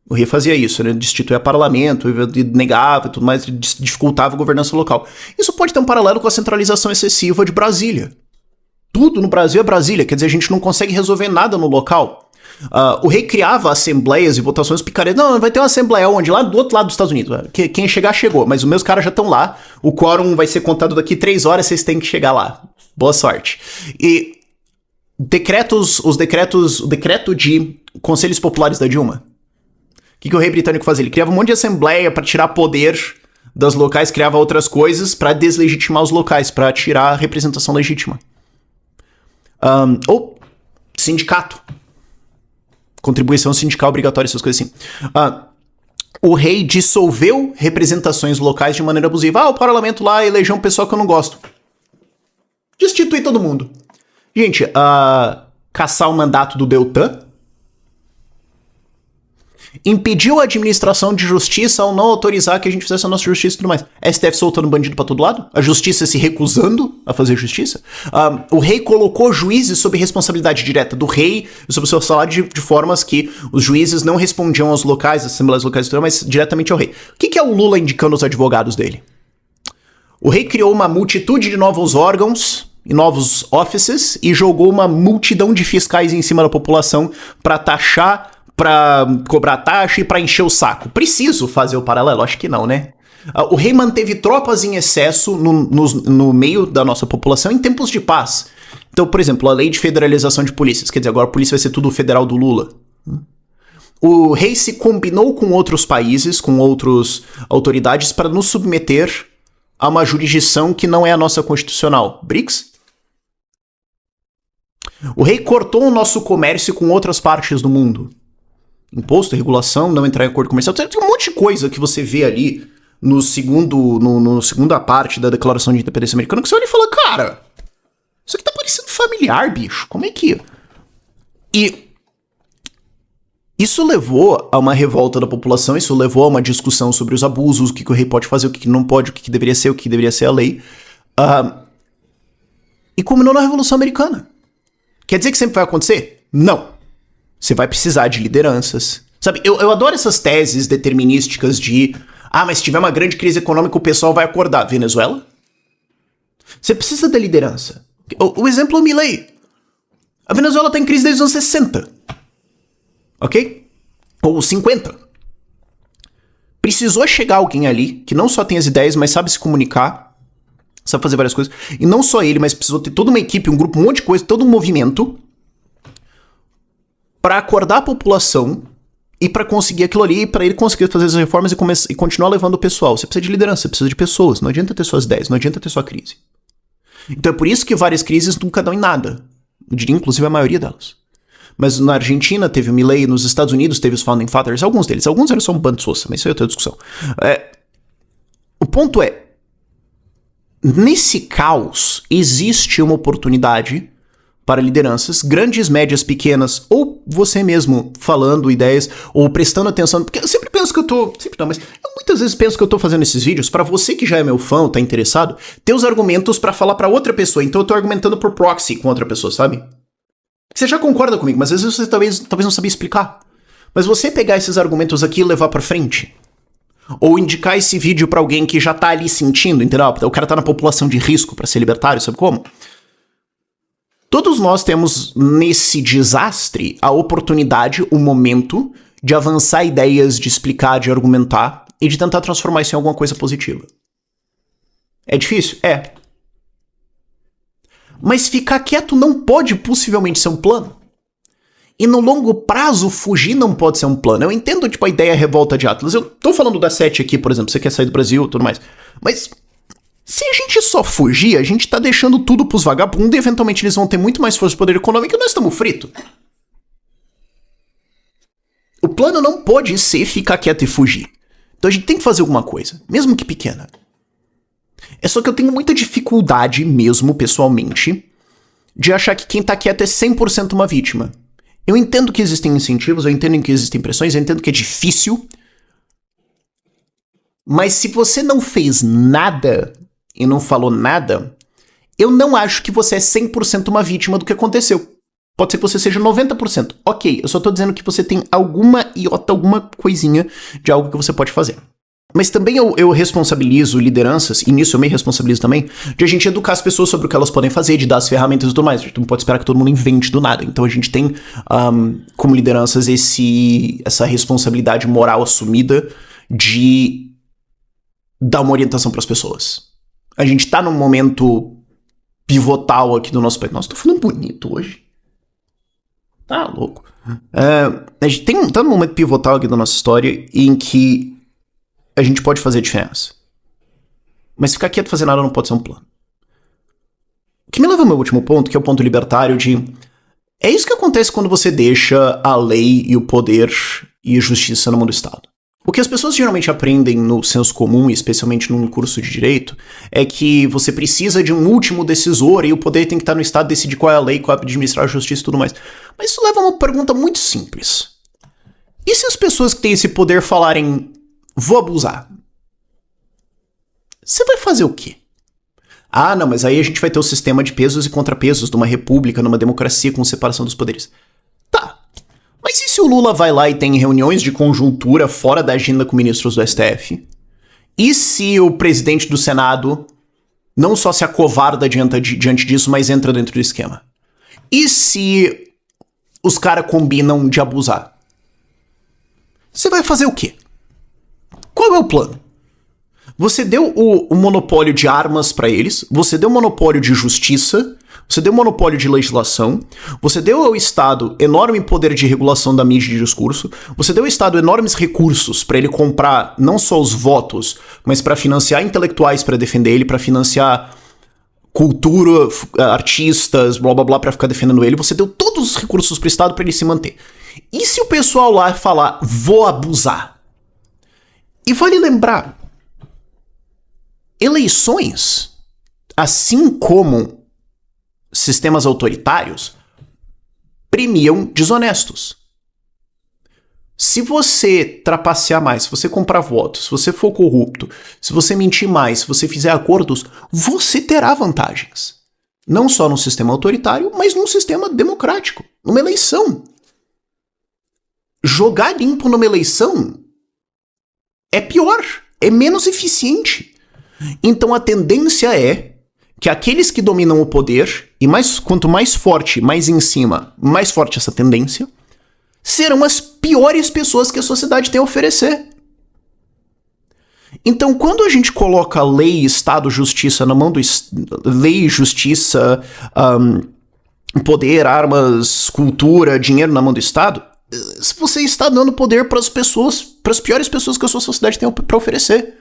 O rei fazia isso, ele destituía parlamento, negava e tudo mais, dificultava a governança local. Isso pode ter um paralelo com a centralização excessiva de Brasília. Tudo no Brasil é Brasília, quer dizer, a gente não consegue resolver nada no local. O rei criava assembleias e votações picaretas. Não, vai ter uma assembleia onde? Lá do outro lado dos Estados Unidos. Quem chegar, chegou. Mas os meus caras já estão lá. O quórum vai ser contado daqui 3 horas, vocês têm que chegar lá. Boa sorte. E o decreto de conselhos populares da Dilma. O que o rei britânico fazia? Ele criava um monte de assembleia para tirar poder das locais, criava outras coisas para deslegitimar os locais, para tirar a representação legítima. Ou sindicato. Contribuição sindical obrigatória, essas coisas assim. O rei dissolveu representações locais de maneira abusiva. O parlamento lá elegeu um pessoal que eu não gosto. Destitui todo mundo. Gente, caçar o mandato do Deltan, impediu a administração de justiça ao não autorizar que a gente fizesse a nossa justiça e tudo mais. STF soltando bandido pra todo lado, a justiça se recusando a fazer justiça. O rei colocou juízes sob responsabilidade direta do rei e sob o seu salário de formas que os juízes não respondiam aos locais, às assembleias locais e tudo, mas diretamente ao rei. O que é o Lula indicando os advogados dele? O rei criou uma multitude de novos órgãos e novos offices e jogou uma multidão de fiscais em cima da população pra taxar, pra cobrar taxa e pra encher o saco. Preciso fazer o paralelo? Acho que não, né? O rei manteve tropas em excesso no meio da nossa população em tempos de paz. Então, por exemplo, a lei de federalização de polícias, quer dizer, agora a polícia vai ser tudo federal do Lula. O rei se combinou com outros países, com outras autoridades para nos submeter a uma jurisdição que não é a nossa constitucional. BRICS? O rei cortou o nosso comércio com outras partes do mundo. Imposto, regulação, não entrar em acordo comercial. Tem um monte de coisa que você vê ali no segunda parte da Declaração de Independência Americana que você olha e fala, cara, isso aqui tá parecendo familiar, bicho. Como é que... E isso levou a uma revolta da população, isso levou a uma discussão sobre os abusos, o que o rei pode fazer, o que não pode, o que deveria ser a lei. E culminou na Revolução Americana. Quer dizer que sempre vai acontecer? Não. Você vai precisar de lideranças. Sabe, eu adoro essas teses determinísticas de mas se tiver uma grande crise econômica o pessoal vai acordar. Venezuela? Você precisa da liderança. O exemplo é o Milei. A Venezuela tá em crise desde os anos 60. Ok? Ou 50. Precisou chegar alguém ali que não só tem as ideias, mas sabe se comunicar, sabe fazer várias coisas. E não só ele, mas precisou ter toda uma equipe, um grupo, um monte de coisa, todo um movimento para acordar a população e para conseguir aquilo ali, para ele conseguir fazer as reformas e continuar levando o pessoal. Você precisa de liderança, você precisa de pessoas. Não adianta ter suas ideias, não adianta ter sua crise. Então é por isso que várias crises nunca dão em nada. Eu diria, inclusive, a maioria delas. Mas na Argentina teve o Milei, nos Estados Unidos teve os Founding Fathers, alguns deles. Alguns eram só um bando de soça, mas isso é outra discussão. O ponto é, nesse caos existe uma oportunidade para lideranças, grandes, médias, pequenas, ou você mesmo falando ideias, ou prestando atenção, porque eu sempre penso que eu tô, sempre não, mas eu muitas vezes penso que eu tô fazendo esses vídeos para você que já é meu fã, ou tá interessado, ter os argumentos para falar para outra pessoa, então eu tô argumentando por proxy com outra pessoa, sabe? Você já concorda comigo, mas às vezes você talvez não sabia explicar. Mas você pegar esses argumentos aqui e levar pra frente, ou indicar esse vídeo pra alguém que já tá ali sentindo, entendeu? O cara tá na população de risco pra ser libertário, sabe como? Todos nós temos nesse desastre a oportunidade, o momento de avançar ideias, de explicar, de argumentar e de tentar transformar isso em alguma coisa positiva. É difícil? É. Mas ficar quieto não pode possivelmente ser um plano. E no longo prazo, fugir não pode ser um plano. Eu entendo, tipo, a ideia revolta de Atlas. Eu tô falando da Sete aqui, por exemplo, você quer sair do Brasil e tudo mais. Mas se a gente só fugir, a gente tá deixando tudo pros vagabundos e eventualmente eles vão ter muito mais força de poder econômico e nós estamos fritos. O plano não pode ser ficar quieto e fugir. Então a gente tem que fazer alguma coisa, mesmo que pequena. É só que eu tenho muita dificuldade mesmo, pessoalmente, de achar que quem tá quieto é 100% uma vítima. Eu entendo que existem incentivos, eu entendo que existem pressões, eu entendo que é difícil. Mas se você não fez nada e não falou nada, eu não acho que você é 100% uma vítima do que aconteceu. Pode ser que você seja 90%. Ok, eu só tô dizendo que você tem alguma iota, alguma coisinha de algo que você pode fazer. Mas também eu responsabilizo lideranças, e nisso eu me responsabilizo também, de a gente educar as pessoas sobre o que elas podem fazer, de dar as ferramentas e tudo mais. A gente não pode esperar que todo mundo invente do nada. Então a gente tem, como lideranças, essa responsabilidade moral assumida de dar uma orientação para as pessoas. A gente tá num momento pivotal aqui do nosso país. Nossa, tô falando bonito hoje. Tá louco. A gente tá num momento pivotal aqui da nossa história em que a gente pode fazer a diferença. Mas ficar quieto e fazer nada não pode ser um plano. O que me leva ao meu último ponto, que é o ponto libertário de... É isso que acontece quando você deixa a lei e o poder e a justiça na mão do Estado. O que as pessoas geralmente aprendem no senso comum, especialmente num curso de direito, é que você precisa de um último decisor e o poder tem que estar no Estado decidir qual é a lei, qual é administrar a justiça e tudo mais. Mas isso leva a uma pergunta muito simples. E se as pessoas que têm esse poder falarem... Vou abusar. Você vai fazer o quê? Ah, não, mas aí a gente vai ter o sistema de pesos e contrapesos de uma república, numa democracia com separação dos poderes. Tá. Mas e se o Lula vai lá e tem reuniões de conjuntura fora da agenda com ministros do STF? E se o presidente do Senado não só se acovarda diante disso, mas entra dentro do esquema? E se os caras combinam de abusar? Você vai fazer o quê? Qual é o plano? Você deu o monopólio de armas para eles, você deu o monopólio de justiça, você deu o monopólio de legislação, você deu ao Estado enorme poder de regulação da mídia e de discurso, você deu ao Estado enormes recursos para ele comprar não só os votos, mas para financiar intelectuais para defender ele, para financiar cultura, artistas, blá blá blá, para ficar defendendo ele. Você deu todos os recursos pro Estado para ele se manter. E se o pessoal lá falar, vou abusar? E vale lembrar, eleições, assim como sistemas autoritários, premiam desonestos. Se você trapacear mais, se você comprar votos, se você for corrupto, se você mentir mais, se você fizer acordos, você terá vantagens. Não só no sistema autoritário, mas num sistema democrático, numa eleição. Jogar limpo numa eleição é pior, é menos eficiente. Então a tendência é que aqueles que dominam o poder, e quanto mais forte, mais em cima, mais forte essa tendência, serão as piores pessoas que a sociedade tem a oferecer. Então quando a gente coloca lei, Estado, justiça na mão do... Lei, justiça, poder, armas, cultura, dinheiro na mão do Estado, você está dando poder para as pessoas, para as piores pessoas que a sua sociedade tem para oferecer.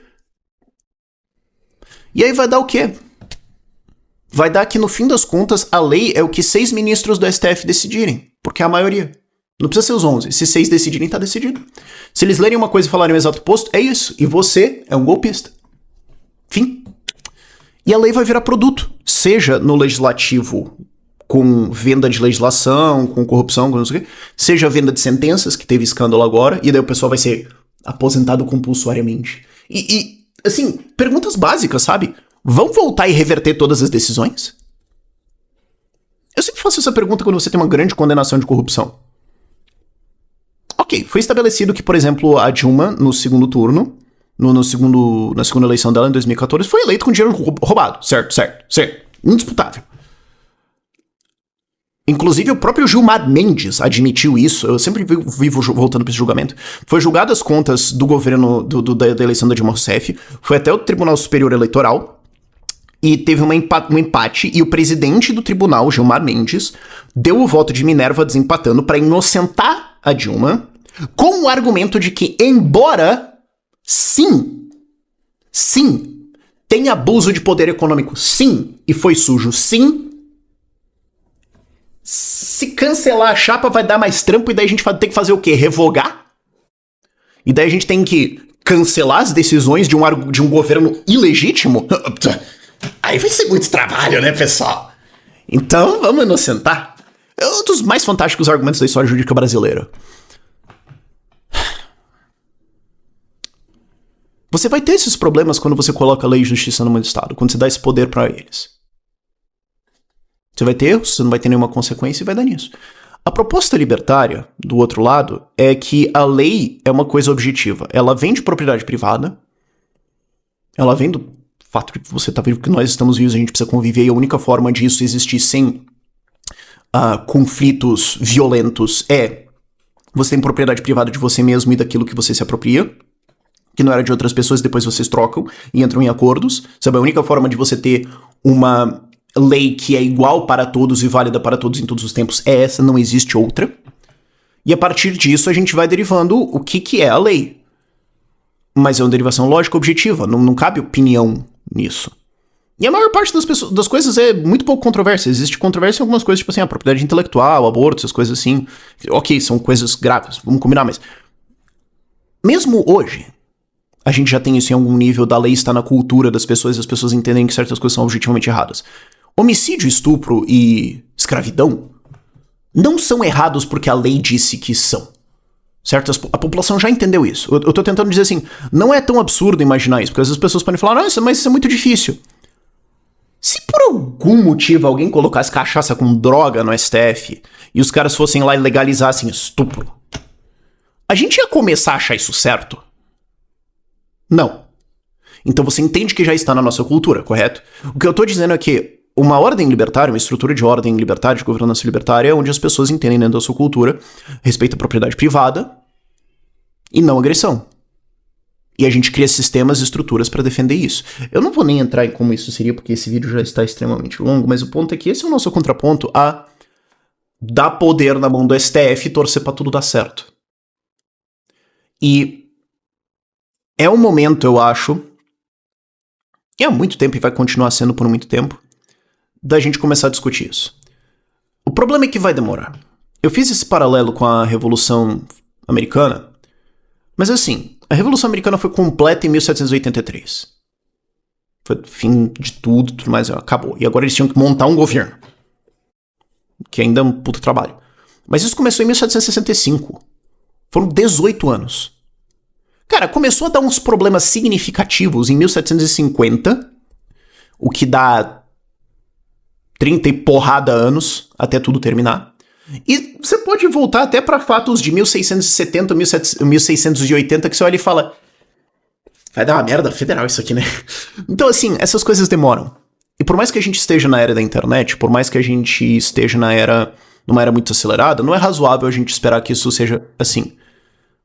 E aí vai dar o quê? Vai dar que, no fim das contas, a lei é o que 6 ministros do STF decidirem, porque é a maioria. Não precisa ser os 11. Se 6 decidirem, tá decidido. Se eles lerem uma coisa e falarem o exato oposto, é isso. E você é um golpista. Fim. E a lei vai virar produto, seja no legislativo com venda de legislação, com corrupção, com não sei o quê, seja venda de sentenças, que teve escândalo agora, e daí o pessoal vai ser aposentado compulsoriamente. E assim, perguntas básicas, sabe? Vão voltar e reverter todas as decisões? Eu sempre faço essa pergunta quando você tem uma grande condenação de corrupção. Ok, foi estabelecido que, por exemplo, a Dilma, no segundo turno, na segunda eleição dela, em 2014, foi eleita com dinheiro roubado. Certo. Indisputável. Inclusive, o próprio Gilmar Mendes admitiu isso. Eu sempre vivo voltando para esse julgamento. Foi julgado as contas do governo da eleição da Dilma Rousseff. Foi até o Tribunal Superior Eleitoral. e teve um empate, e o presidente do tribunal, Gilmar Mendes, deu o voto de Minerva desempatando para inocentar a Dilma, com o argumento de que, embora, sim, tem abuso de poder econômico, sim, e foi sujo, sim, se cancelar a chapa vai dar mais trampo, e daí a gente vai ter que fazer o quê? Revogar? E daí a gente tem que cancelar as decisões de um governo ilegítimo? Aí vai ser muito trabalho, né, pessoal? Então, vamos inocentar. É um dos mais fantásticos argumentos da história jurídica brasileira. Você vai ter esses problemas quando você coloca a lei e justiça no Estado, quando você dá esse poder pra eles. Você vai ter erros, você não vai ter nenhuma consequência e vai dar nisso. A proposta libertária, do outro lado, é que a lei é uma coisa objetiva. Ela vem de propriedade privada, ela vem do fato de que você tá vivo, que nós estamos vivos, a gente precisa conviver, e a única forma disso existir sem conflitos violentos é você tem propriedade privada de você mesmo e daquilo que você se apropria, que não era de outras pessoas, depois vocês trocam e entram em acordos. Sabe, a única forma de você ter uma lei que é igual para todos e válida para todos em todos os tempos é essa, não existe outra. E a partir disso a gente vai derivando o que é a lei. Mas é uma derivação lógica objetiva, não cabe opinião nisso. E a maior parte das coisas é muito pouco controvérsia. Existe controvérsia em algumas coisas, tipo assim, a propriedade intelectual, aborto, essas coisas assim. Ok, são coisas graves, vamos combinar, mas mesmo hoje, a gente já tem isso em algum nível, da lei estar na cultura das pessoas e as pessoas entendem que certas coisas são objetivamente erradas. Homicídio, estupro e escravidão não são errados porque a lei disse que são. Certo? A população já entendeu isso. Eu tô tentando dizer assim, não é tão absurdo imaginar isso, porque às vezes as pessoas podem falar, nossa, mas isso é muito difícil. Se por algum motivo alguém colocasse cachaça com droga no STF e os caras fossem lá e legalizassem estupro, a gente ia começar a achar isso certo? Não. Então você entende que já está na nossa cultura, correto? O que eu tô dizendo é que uma ordem libertária, uma estrutura de ordem libertária, de governança libertária, é onde as pessoas entendem dentro da sua cultura respeito à propriedade privada e não agressão. E a gente cria sistemas e estruturas para defender isso. Eu não vou nem entrar em como isso seria, porque esse vídeo já está extremamente longo, mas o ponto é que esse é o nosso contraponto a dar poder na mão do STF e torcer para tudo dar certo. E é um momento, eu acho, e há muito tempo e vai continuar sendo por muito tempo, da gente começar a discutir isso. O problema é que vai demorar. Eu fiz esse paralelo com a Revolução Americana, mas assim, a Revolução Americana foi completa em 1783. Foi o fim de tudo mais, acabou. E agora eles tinham que montar um governo. Que ainda é um puto trabalho. Mas isso começou em 1765. Foram 18 anos. Cara, começou a dar uns problemas significativos em 1750, o que dá 30 e porrada anos até tudo terminar. E você pode voltar até para fatos de 1670, 1680, que você olha e fala, vai dar uma merda federal isso aqui, né? Então, assim, essas coisas demoram. E por mais que a gente esteja na era da internet, por mais que a gente esteja numa era muito acelerada, não é razoável a gente esperar que isso seja assim.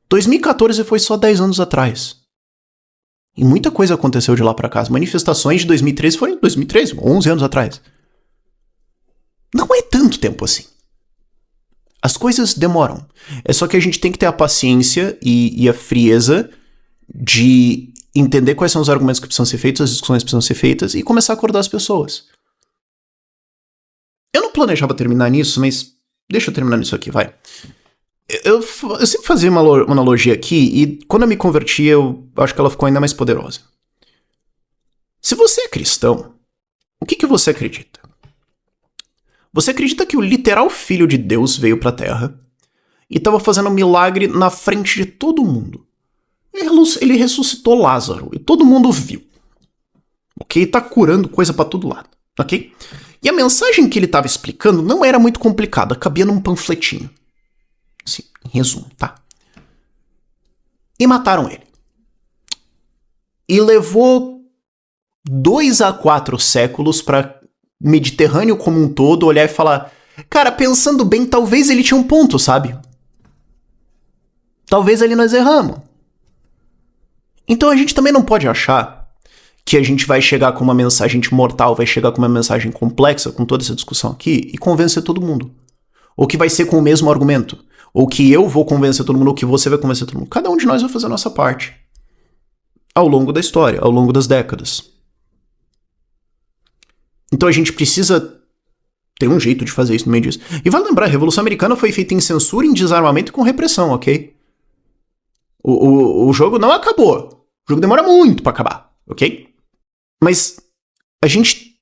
2014 foi só 10 anos atrás. E muita coisa aconteceu de lá pra cá. As manifestações de 2013 foram em 2013, 11 anos atrás. Não é tanto tempo assim. As coisas demoram. É só que a gente tem que ter a paciência e a frieza de entender quais são os argumentos que precisam ser feitos, as discussões que precisam ser feitas e começar a acordar as pessoas. Eu não planejava terminar nisso, mas deixa eu terminar nisso aqui, vai. Eu sempre fazia uma analogia aqui e quando eu me converti eu acho que ela ficou ainda mais poderosa. Se você é cristão, o que você acredita? Você acredita que o literal Filho de Deus veio pra Terra e estava fazendo um milagre na frente de todo mundo. Ele ressuscitou Lázaro e todo mundo viu. Ok? Tá curando coisa pra todo lado. Ok? E a mensagem que ele estava explicando não era muito complicada, cabia num panfletinho. Assim, em resumo, tá? E mataram ele. E levou 2 a 4 séculos pra Mediterrâneo como um todo olhar e falar, cara, pensando bem, talvez ele tinha um ponto, sabe? Talvez ali nós erramos. Então a gente também não pode achar que a gente vai chegar com uma mensagem mortal, vai chegar com uma mensagem complexa, com toda essa discussão aqui, e convencer todo mundo. Ou que vai ser com o mesmo argumento. Ou que eu vou convencer todo mundo, ou que você vai convencer todo mundo. Cada um de nós vai fazer a nossa parte. Ao longo da história, ao longo das décadas. Então a gente precisa ter um jeito de fazer isso no meio disso. E vale lembrar, a Revolução Americana foi feita em censura, em desarmamento e com repressão, ok? O jogo não acabou. O jogo demora muito pra acabar, ok? Mas a gente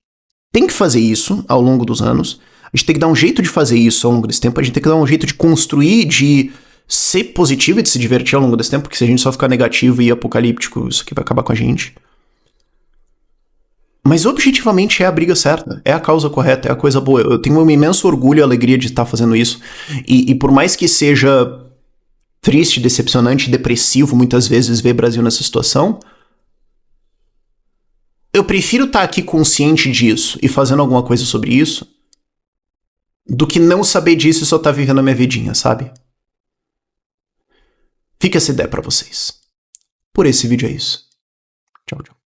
tem que fazer isso ao longo dos anos. A gente tem que dar um jeito de fazer isso ao longo desse tempo. A gente tem que dar um jeito de construir, de ser positivo e de se divertir ao longo desse tempo, porque se a gente só ficar negativo e apocalíptico, isso aqui vai acabar com a gente. Mas objetivamente é a briga certa, é a causa correta, é a coisa boa. Eu tenho um imenso orgulho e alegria de estar fazendo isso. E por mais que seja triste, decepcionante, depressivo muitas vezes ver o Brasil nessa situação, eu prefiro estar aqui consciente disso e fazendo alguma coisa sobre isso do que não saber disso e só estar vivendo a minha vidinha, sabe? Fica essa ideia pra vocês. Por esse vídeo é isso. Tchau, tchau.